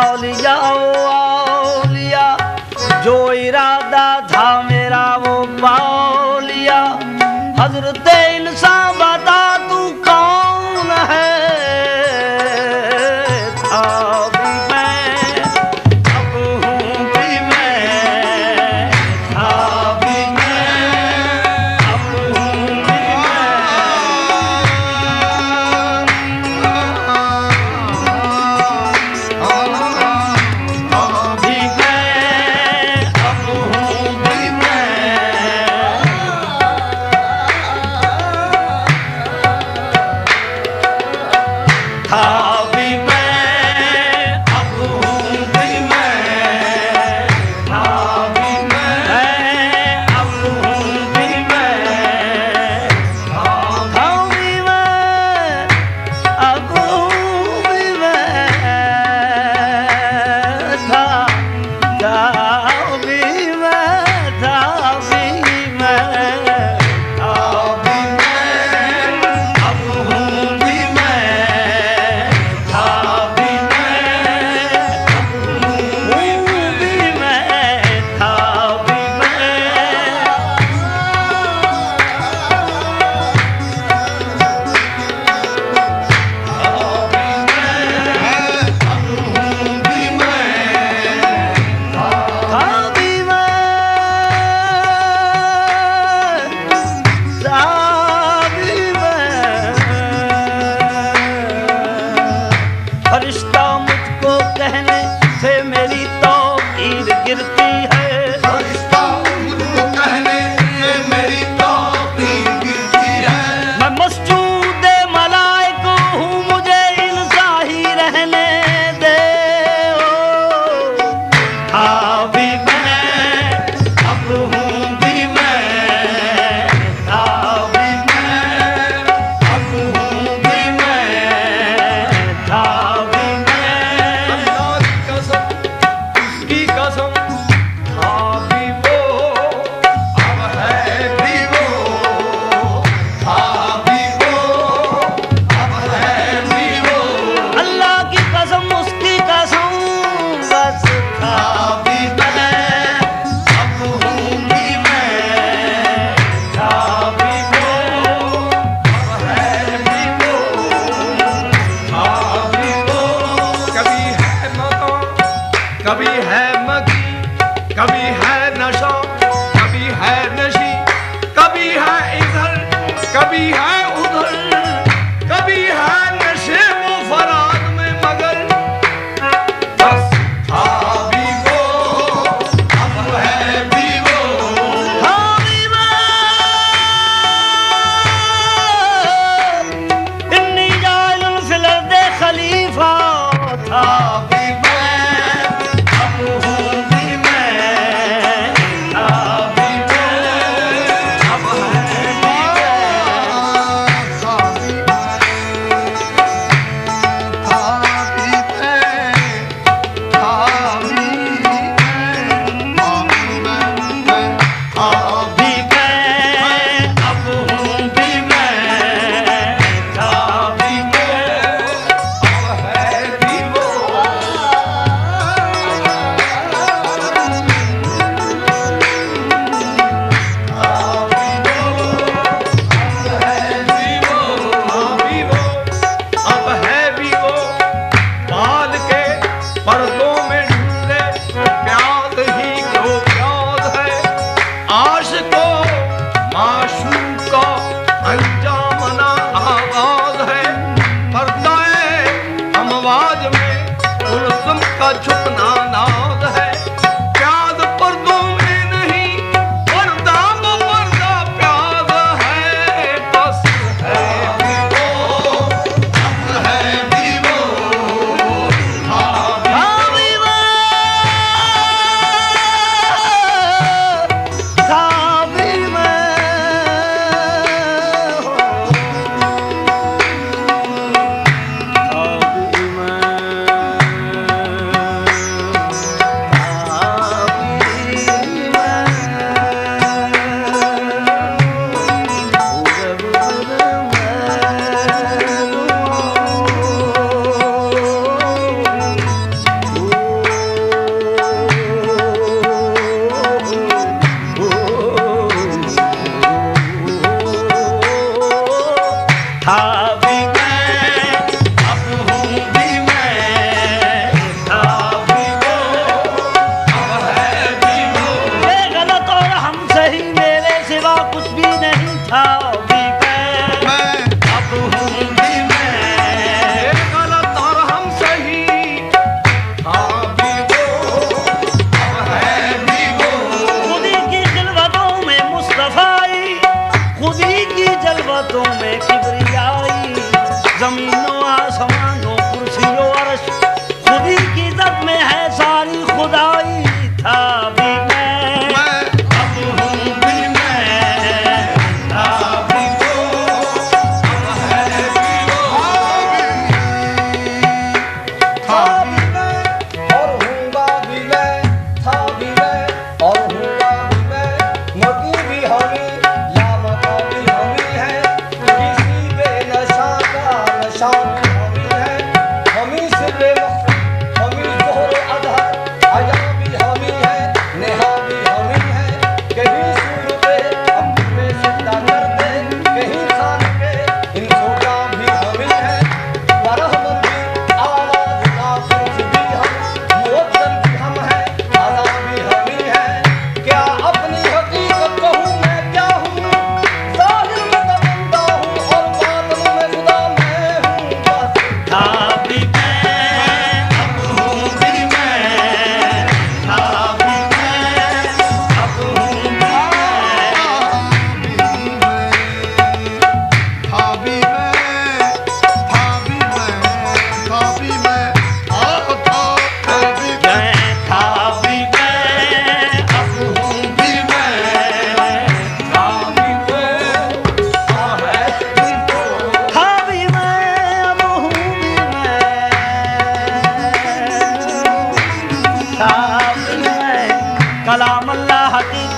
औलिया ओ औलिया, जो इरादा था मेरा वो पाओ लिया। हजरत इंसान बता तू कौन है, था भी मैं अब हूँ भी मैं, था भी मैं अब हूँ भी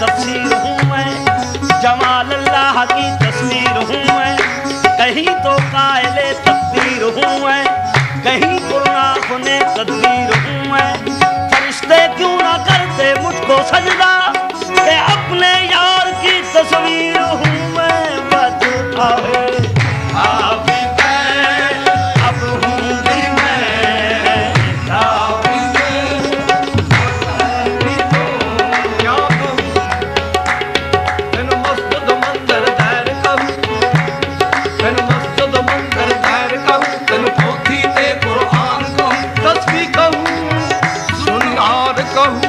तफसीर हूँ मैं, जमाल अल्लाह की तस्वीर हूँ मैं, कहीं तो कायले तकदीर हूँ मैं, कहीं गुनाह-ए तदबीर हूँ मैं। फरिश्ते क्यों ना करते मुझको सजदा, कि अपने यार की तस्वीर हूँ मैं। बता है आप भी मैं, अब हूँ भी मैं, आप भी क्या कहूँ तेन मस्जिद मंदिर दैर कहूँ, तेन मस्जिद मंदिर दैर कहूँ, तेन पोथी ते कुरान कहूँ, तस्बीह कहूँ, सुनार कहूँ,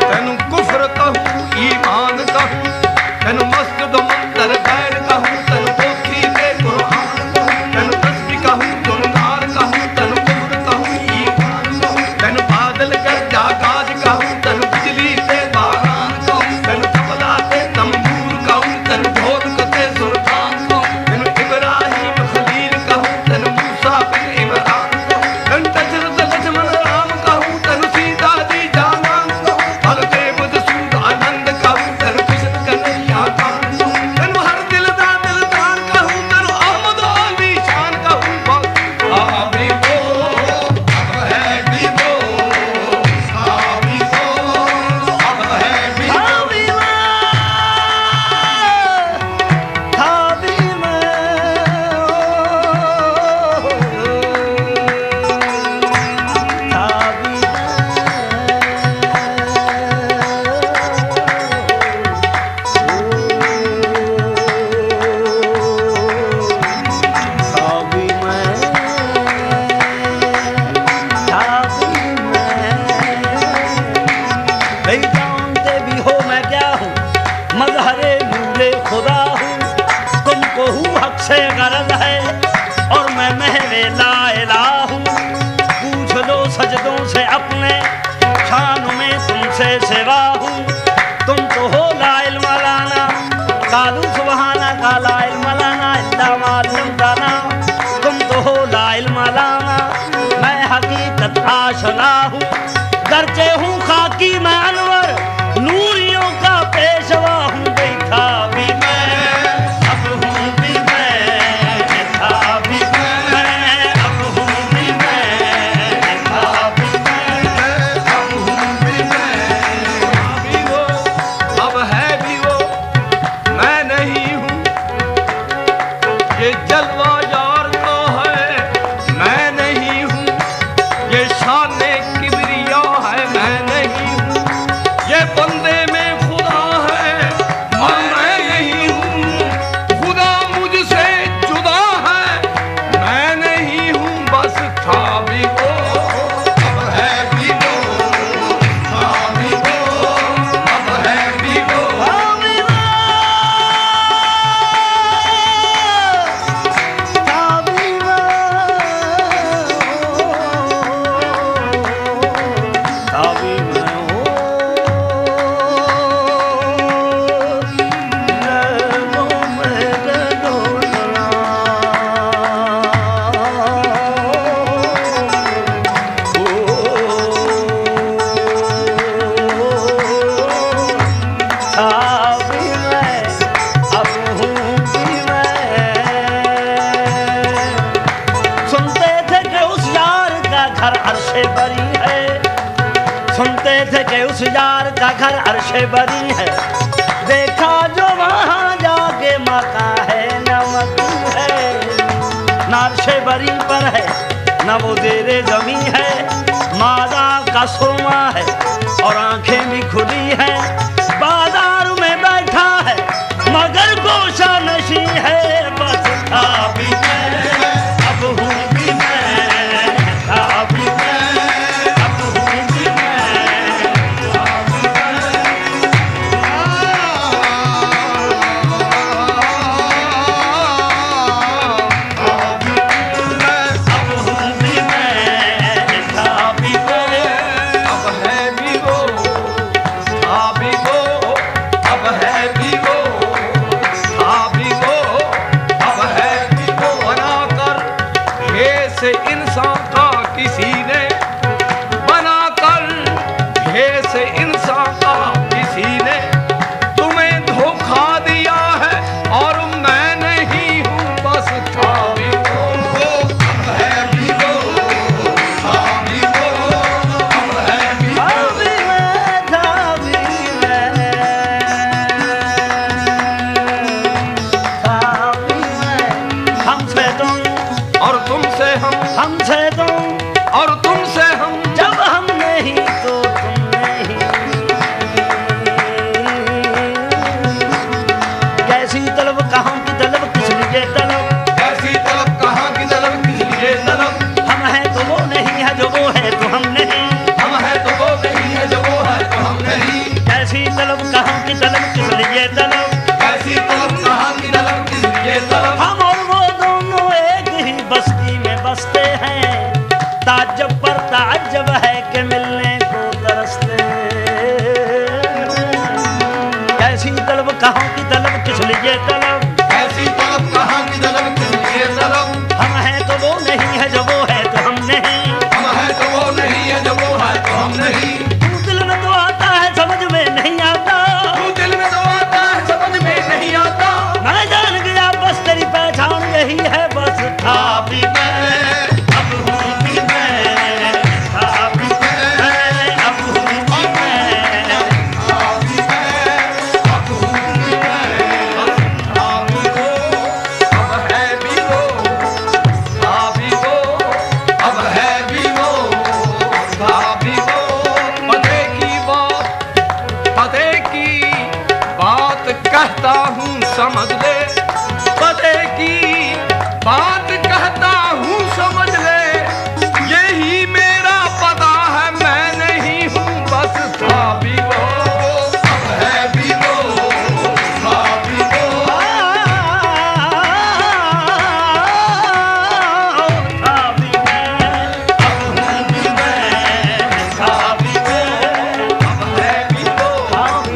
तेन कुफ्र कहूँ, ईमान कहूँ, तेन मस्जिद मंदिर दैर कहूँ, तेन पोथी ते कुरान कहूँ, तेन तस्बीह कहूँ, सुनार कहूँ, तेन कुफ्र कहूँ, ईमान कहूँ, तेन बादल गर्जा गाज कहूँ, तेन बिजली ते बारान कहूँ, तेन तबला ते तंबूर कहूँ, तेन ढोलक ते सुल्तान कहूँ, तेन इब्राहिम खलील कहूँ, तेन मूसा बिन इमरान कहूँ, तेन दशरथ लक्ष्मण राम कहूँ, तेन सीता जी जानान कहूँ, बलदेव जसूद आनंद कहूँ, तेन कृष्ण कन्हैया कान कहूँ, तेन हर दिलदार दिलदार कहूँ, तेन अहमद अली शान कहूँ। अभी वो अब है भी वो, अभी वो अब है भी वो। था भी मैं, था भी भाई जानते भी हो मैं क्या हूँ, मजहरे नूरे खुदा हूँ, तुमको हूँ हक से गरज है और मैं महवे ला इलाहा हूँ। पूछ लो सजदों से अपने, शान में तुमसे सिवा हूँ। तुम तो हो ला इल्म लाना, कालू सुबहाना का ला इल्म लाना इल्ला मालूम दाना। तुम तो हो ला इल्म लाना, मैं हकीकत आशना हूँ। गर्चे हूँ खाकी मैं अनवर, नूरियों का पेशवा हूँ। देखा भी मैं, अब हूँ भी मैं, था भी मैं, अब हूँ भी मैं, था भी मैं, अब हूँ भी मैं, अभी वो अब है भी वो, मैं नहीं हूँ ये जलवा यार का है, मैं नहीं हूँ ये शाने किबरिया है, मैं नहीं हूँ ये बंदे में खुदा है, और मैं नहीं हूँ खुदा मुझसे जुदा है, मैं नहीं हूँ बस था भी वो, अब है भी वो, था भी वो, अब है भी वो। सुनते थे कि उस यार का घर अर्शे बरी है, सुनते थे कि उस यार का घर अर्शे बरी है। देखा जो वहाँ जाके मका है नमक है, न अर्शे बरी पर है न वो जेरे जमी है। मादा का सुरमा है और आंखें भी खुली हैं। बाजार में बैठा है मगर गोशा नशी है। बस था भी मैं, अब हूँ भी मैं, था भी मैं, अब हूँ भी मैं, था भी अब हूँ भी मैं, था भी मैं। अब है भी वो, था भी वो, अब है भी वो, था भी वो, अब है भी वो। हम नहीं। तू दिल में तो आता है समझ में नहीं आता, तू दिल में तो आता है समझ में नहीं आता। मैं जान गया बस तेरी पहचान यही है, बस था भी मैं अब हूँ भी मैं, था भी मैं अब हूँ भी मैं, था भी मैं अब हूँ भी मैं, था भी वो अब है भी वो, था भी वो अब है भी वो, था भी वो। पते की बात कहता हूँ समझ ले, पते की बात कहता हूँ समझ ले, यही मेरा पता है मैं नहीं हूँ बस था भी वो, अब है भी वो, था भी वो, था भी मैं अब हूँ भी मैं, था भी मैं अब है भी वो। था भी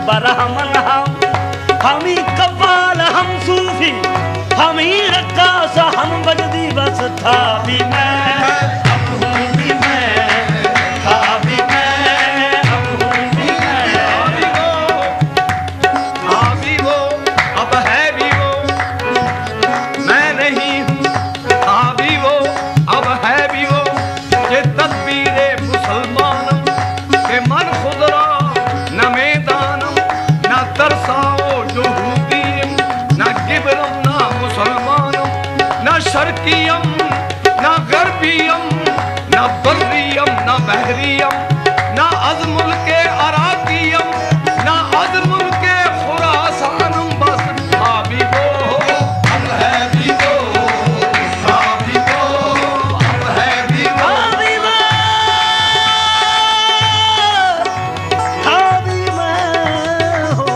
बरहमन हम ही कव्वाल हम सूफी हम ही रक्कास हम बजदी बस था भी मैं अब हूँ भी मैं था भी मैं अब हूँ भी मैं था भी वो अब है भी वो मैं नहीं हूँ था भी वो अब है भी वो ये तदबीरे मुसलमानम के मन खुदरा न मैदानम न तरसाओ यहूदीम न गिबरम न मुसलमानम न शर्कियम न गर्बियम न बर्रियम न बहरियम न अज़मुल के अराकियम न अज़मुल के खुरासानम बस था भी वो अब है भी वो था भी वो अब है भी वो था भी मैं हो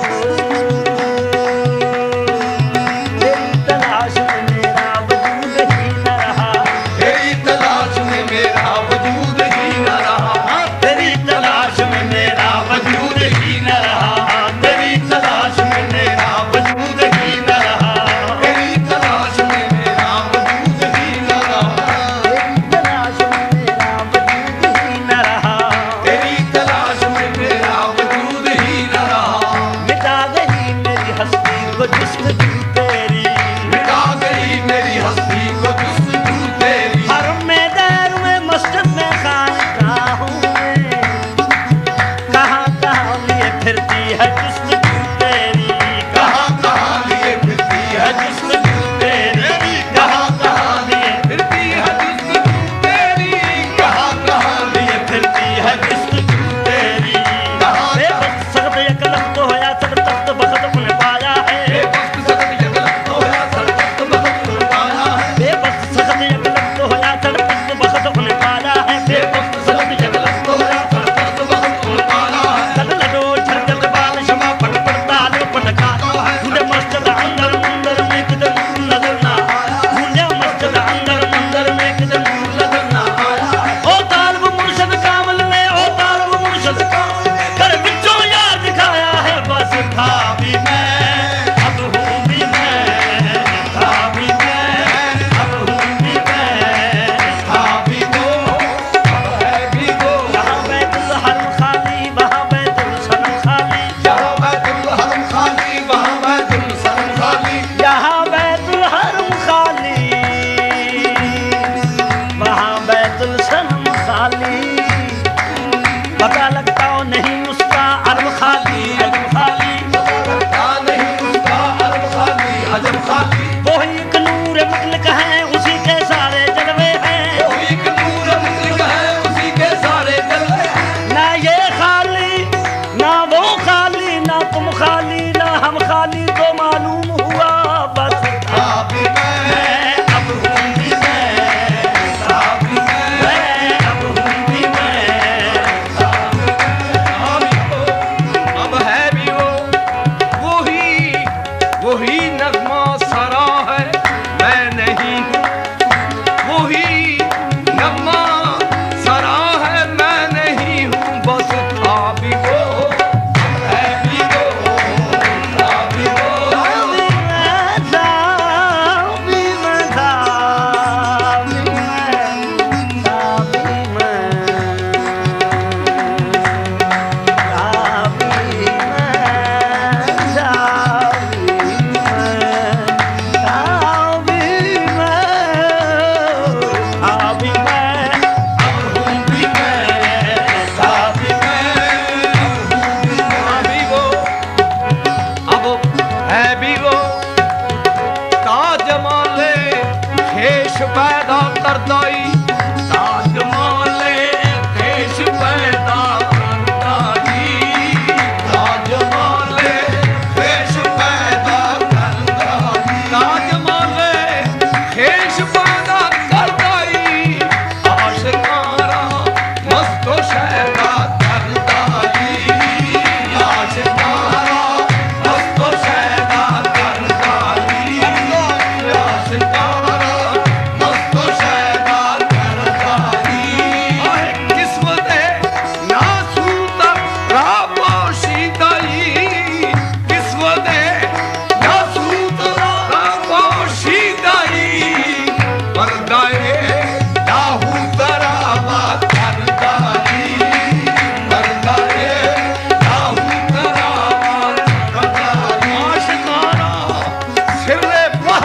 तेरी तलाश में मेरा वजूद ही न रहा तेरी तलाश में मेरा वजूद ही न रहा तेरी तलाश में मेरा वजूद ही न रहा तेरी तलाश में मेरा वजूद ही न रहा तेरी तलाश में मेरा वजूद ही न रहा तेरी तलाश में मेरा वजूद ही न रहा तेरी तलाश में मेरा वजूद ही न रहा मिटा गई मेरी हस्ती को जुस्तजू तेरी मिटा गई मेरी हस्ती को जुस्तजू तेरी हरम में दैर में मस्जिद में खानकाहों में कहाँ कहाँ लिए फिरती है जुस्तजू तेरी कहाँ लिए फिरती है जुस्तजू तेरी कहाँ कहाँ लिए फिरती है जुस्तजू तेरी कहाँ लिए फिरती है जुस्तजू तेरी बेबस सख्त यकलम तो होया सर तख्त बखत उन्हें पाया है बेबस सख्त यकलम तो होया सर तख्त बखत उन्हें पाया है बेबस सख्त यकलम तो होया सर तख्त बखत उन्हें पाया है बेबस सख्त यकलम तो होया सर तख्त बखत उन्हें पाया है लड लडो झरझर बाल शमा पट पड़ता लो पटका तुझे मस्जिद अंदर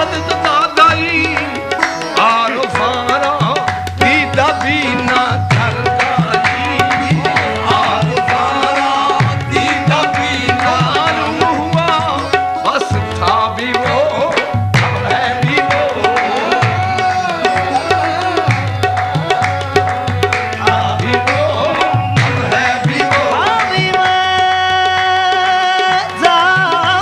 सजदा दाई आरफारा दीदा बीना करदाई आरफारा दीदा बीना हुआ बस था भी वो है भी वो था भी वो है भी वो अभी मैं जाऊँ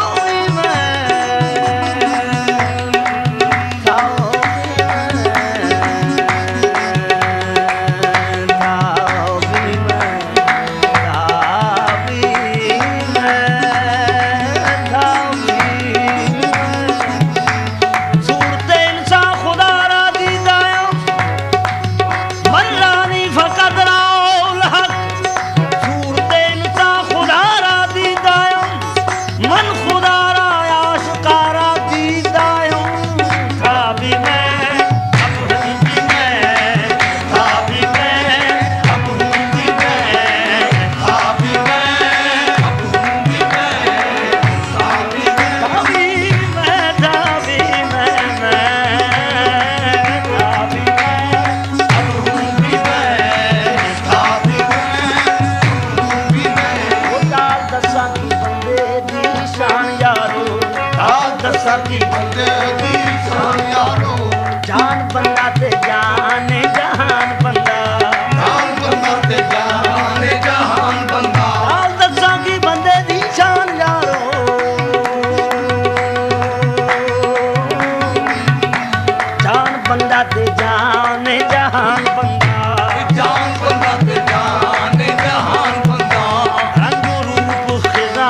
सखी बंदे दी शान यारो जान बंदा ते जान जहान बंदा जान बंदा ते जान जहान बंदा हाल दसा की बंदे दी शान यारो जान बंदा ते जान जहान बंदा जान बंदा ते जान जहान बंदा रंग रूप खिजा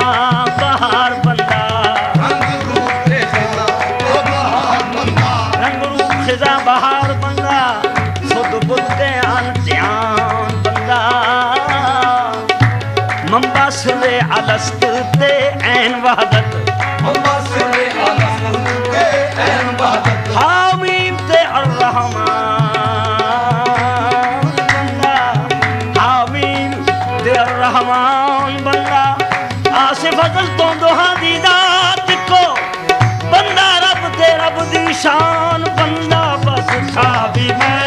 बहार बंदा रंग रूप ते खिजा ओ बहार बंदा रंग रूप खिजा बहार बंदा सुध बुध के ध्यान बंदा मंबा सुले अलस्त ते ऐन वहदत अम्मा सुले अलम के ऐन वहदत हामीम ते अर्रहमान बंदा हामीम ते अर्रहमान बंदा आसिफ फजल तो दोहा दीदा तिको बंदा रब ते रब दी शान बंदा बस था भी मैं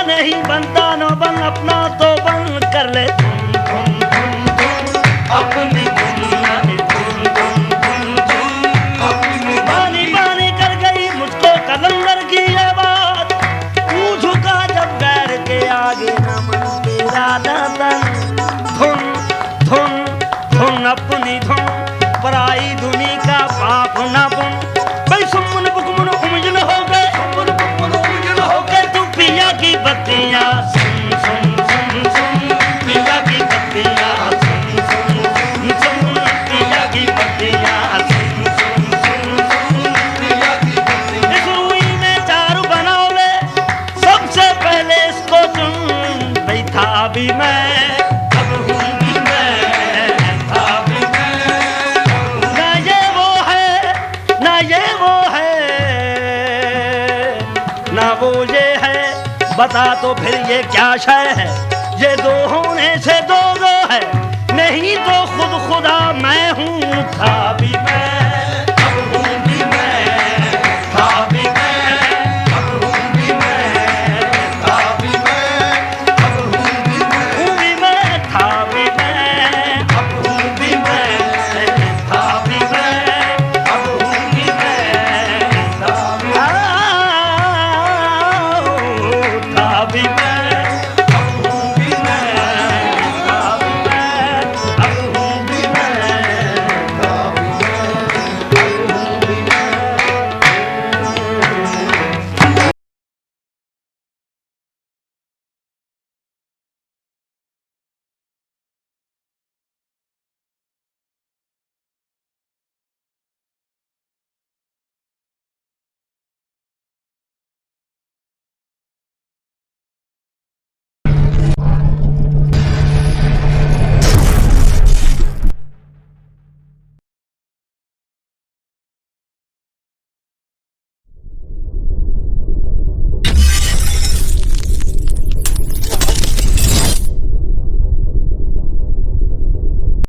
नहीं अपनी धुन, पराई दुनी का पाप न बुन। भाई सुमन बुकमन उमजन हो गए, सुमन बुकमन उमजन हो के तू पिया की बत्तियां सुन सुन सुन सुन, पिया की बत्तियां सुन सुन सुन सुन, पिया की बत्तियां सुन सुन सुन सुन, पिया की बत्तियां। इस रूई में चारू बनौले, सबसे पहले इसको चुन। भाई था भी मैं, अब हूँ भी मैं, था भी मैं। ना ये वो है, ना ये वो है, ना वो ये है, बता तो फिर ये क्या शय है। ये दो होने से दो दो है, नहीं तो खुद खुदा मैं हूँ, था भी मैं।